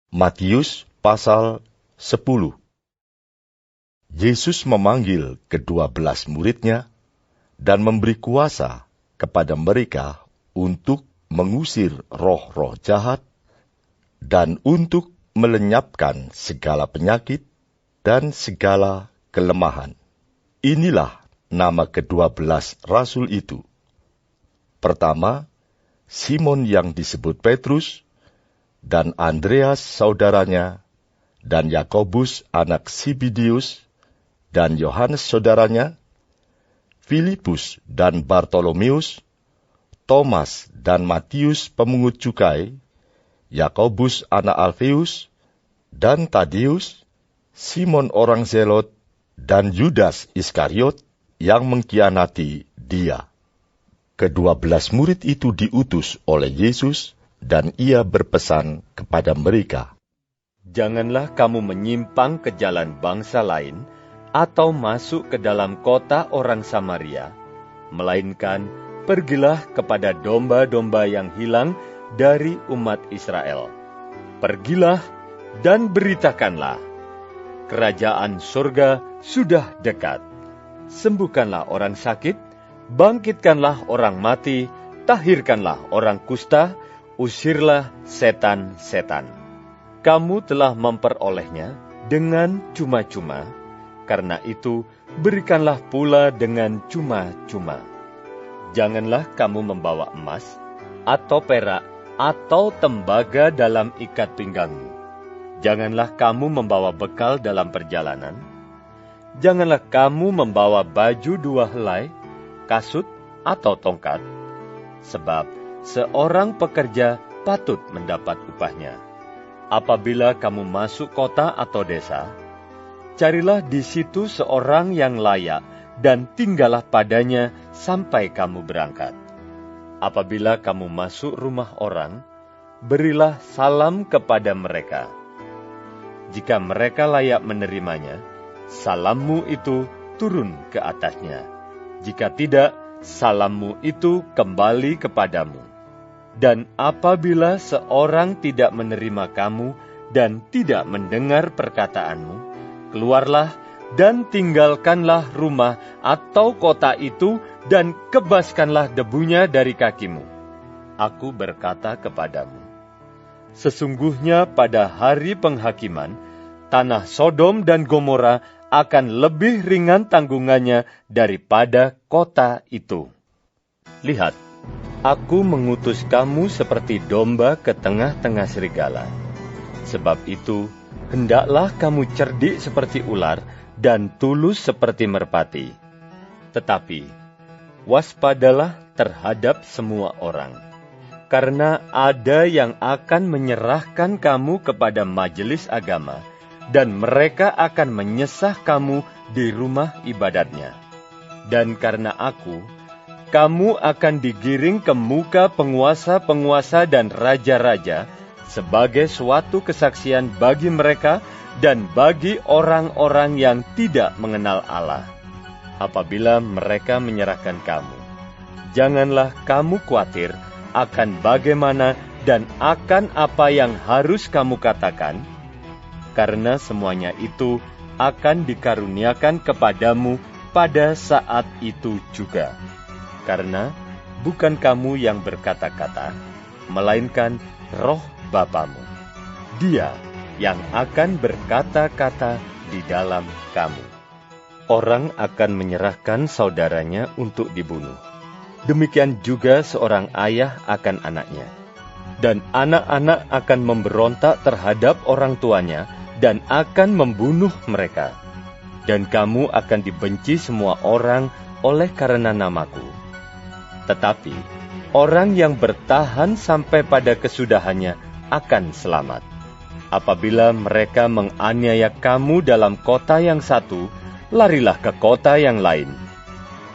Matius pasal 10. Yesus memanggil ke-12 muridnya dan memberi kuasa kepada mereka untuk mengusir roh-roh jahat dan untuk melenyapkan segala penyakit dan segala kelemahan. Inilah nama ke-12 rasul itu. Pertama, Simon yang disebut Petrus, dan Andreas saudaranya, dan Yakobus anak Zebedeus, dan Yohanes saudaranya, Filipus dan Bartolomeus, Thomas dan Matius pemungut cukai, Yakobus anak Alfeus, dan Tadeus, Simon orang Zelot, dan Yudas Iskariot yang mengkhianati dia. Ke-12 murid itu diutus oleh Yesus, dan ia berpesan kepada mereka, "Janganlah kamu menyimpang ke jalan bangsa lain, atau masuk ke dalam kota orang Samaria, melainkan pergilah kepada domba-domba yang hilang dari umat Israel. Pergilah dan beritakanlah, kerajaan surga sudah dekat. Sembuhkanlah orang sakit, bangkitkanlah orang mati, tahirkanlah orang kusta, usirlah setan-setan. Kamu telah memperolehnya dengan cuma-cuma, karena itu berikanlah pula dengan cuma-cuma. Janganlah kamu membawa emas, atau perak, atau tembaga dalam ikat pinggangmu. Janganlah kamu membawa bekal dalam perjalanan. Janganlah kamu membawa baju 2 helai, kasut, atau tongkat, sebab seorang pekerja patut mendapat upahnya. Apabila kamu masuk kota atau desa, carilah di situ seorang yang layak dan tinggallah padanya sampai kamu berangkat. Apabila kamu masuk rumah orang, berilah salam kepada mereka. Jika mereka layak menerimanya, salammu itu turun ke atasnya. Jika tidak, salammu itu kembali kepadamu. Dan apabila seorang tidak menerima kamu dan tidak mendengar perkataanmu, keluarlah dan tinggalkanlah rumah atau kota itu dan kebaskanlah debunya dari kakimu. Aku berkata kepadamu, sesungguhnya pada hari penghakiman, tanah Sodom dan Gomora akan lebih ringan tanggungannya daripada kota itu. Lihat, aku mengutus kamu seperti domba ke tengah-tengah serigala. Sebab itu, hendaklah kamu cerdik seperti ular dan tulus seperti merpati. Tetapi, waspadalah terhadap semua orang, karena ada yang akan menyerahkan kamu kepada majelis agama, dan mereka akan menyesah kamu di rumah ibadatnya. Dan karena aku, kamu akan digiring ke muka penguasa-penguasa dan raja-raja sebagai suatu kesaksian bagi mereka dan bagi orang-orang yang tidak mengenal Allah. Apabila mereka menyerahkan kamu, janganlah kamu khawatir akan bagaimana dan akan apa yang harus kamu katakan, karena semuanya itu akan dikaruniakan kepadamu pada saat itu juga. Karena bukan kamu yang berkata-kata, melainkan Roh Bapamu. Dia yang akan berkata-kata di dalam kamu. Orang akan menyerahkan saudaranya untuk dibunuh. Demikian juga seorang ayah akan anaknya. Dan anak-anak akan memberontak terhadap orang tuanya dan akan membunuh mereka. Dan kamu akan dibenci semua orang oleh karena namaku. Tetapi, orang yang bertahan sampai pada kesudahannya akan selamat. Apabila mereka menganiaya kamu dalam kota yang satu, larilah ke kota yang lain.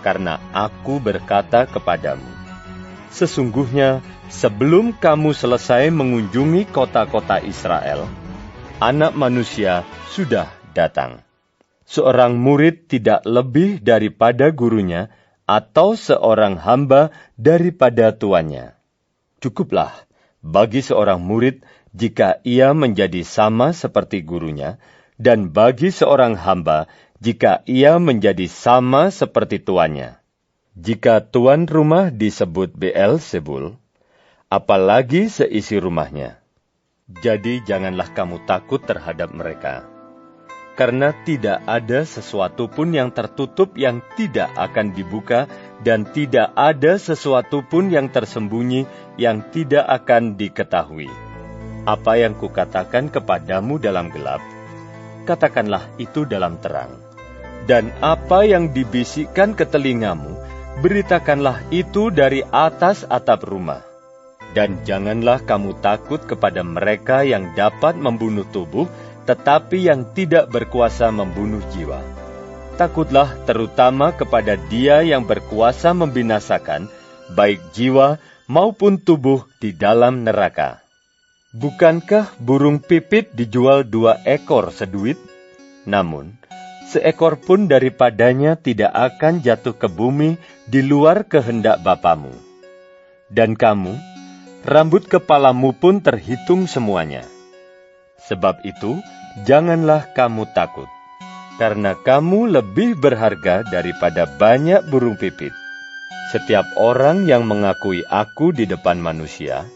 Karena aku berkata kepadamu, sesungguhnya sebelum kamu selesai mengunjungi kota-kota Israel, Anak Manusia sudah datang. Seorang murid tidak lebih daripada gurunya, atau seorang hamba daripada tuannya. Cukuplah bagi seorang murid jika ia menjadi sama seperti gurunya, dan bagi seorang hamba, jika ia menjadi sama seperti tuannya. Jika tuan rumah disebut Beelzebul, apalagi seisi rumahnya. Jadi janganlah kamu takut terhadap mereka. Karena tidak ada sesuatu pun yang tertutup yang tidak akan dibuka, dan tidak ada sesuatu pun yang tersembunyi yang tidak akan diketahui. Apa yang kukatakan kepadamu dalam gelap, katakanlah itu dalam terang. Dan apa yang dibisikkan ke telingamu, beritakanlah itu dari atas atap rumah. Dan janganlah kamu takut kepada mereka yang dapat membunuh tubuh, tetapi yang tidak berkuasa membunuh jiwa. Takutlah terutama kepada Dia yang berkuasa membinasakan, baik jiwa maupun tubuh di dalam neraka. Bukankah burung pipit dijual 2 ekor seduit? Namun, seekor pun daripadanya tidak akan jatuh ke bumi di luar kehendak Bapamu. Dan kamu, rambut kepalamu pun terhitung semuanya. Sebab itu, janganlah kamu takut, karena kamu lebih berharga daripada banyak burung pipit. Setiap orang yang mengakui aku di depan manusia,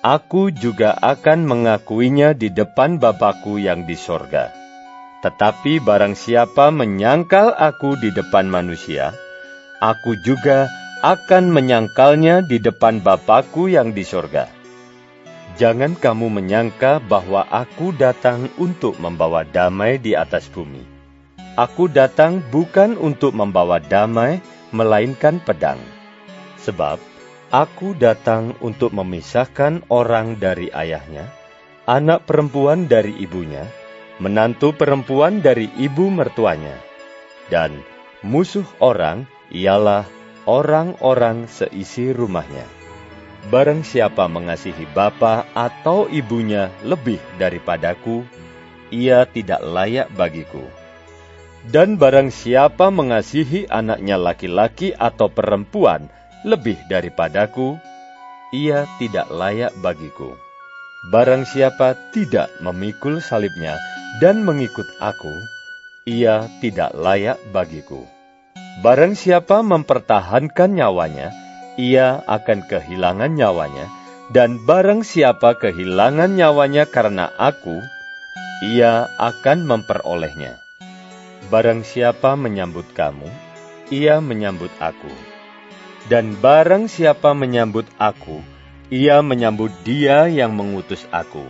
aku juga akan mengakuinya di depan Bapa-Ku yang di sorga. Tetapi barang siapa menyangkal aku di depan manusia, aku juga akan menyangkalnya di depan Bapa-Ku yang di sorga. Jangan kamu menyangka bahwa aku datang untuk membawa damai di atas bumi. Aku datang bukan untuk membawa damai, melainkan pedang. Sebab aku datang untuk memisahkan orang dari ayahnya, anak perempuan dari ibunya, menantu perempuan dari ibu mertuanya. Dan musuh orang ialah orang-orang seisi rumahnya. Barang siapa mengasihi bapa atau ibunya lebih daripadaku, ia tidak layak bagiku. Dan barang siapa mengasihi anaknya laki-laki atau perempuan lebih daripadaku, ia tidak layak bagiku. Barang siapa tidak memikul salibnya dan mengikut aku, ia tidak layak bagiku. Barang siapa mempertahankan nyawanya, ia akan kehilangan nyawanya, dan barang siapa kehilangan nyawanya karena aku, ia akan memperolehnya. Barang siapa menyambut kamu, ia menyambut aku. Dan barang siapa menyambut aku, ia menyambut Dia yang mengutus aku.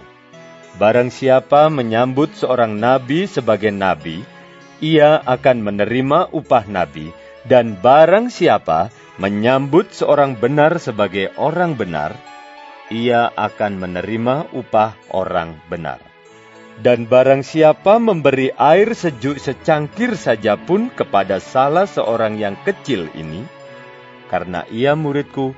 Barang siapa menyambut seorang nabi sebagai nabi, ia akan menerima upah nabi, dan barang siapa menyambut seorang benar sebagai orang benar, ia akan menerima upah orang benar. Dan barang siapa memberi air sejuk secangkir saja pun kepada salah seorang yang kecil ini, karena ia muridku,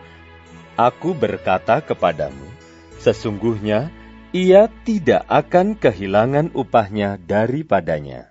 aku berkata kepadamu, sesungguhnya ia tidak akan kehilangan upahnya daripadanya.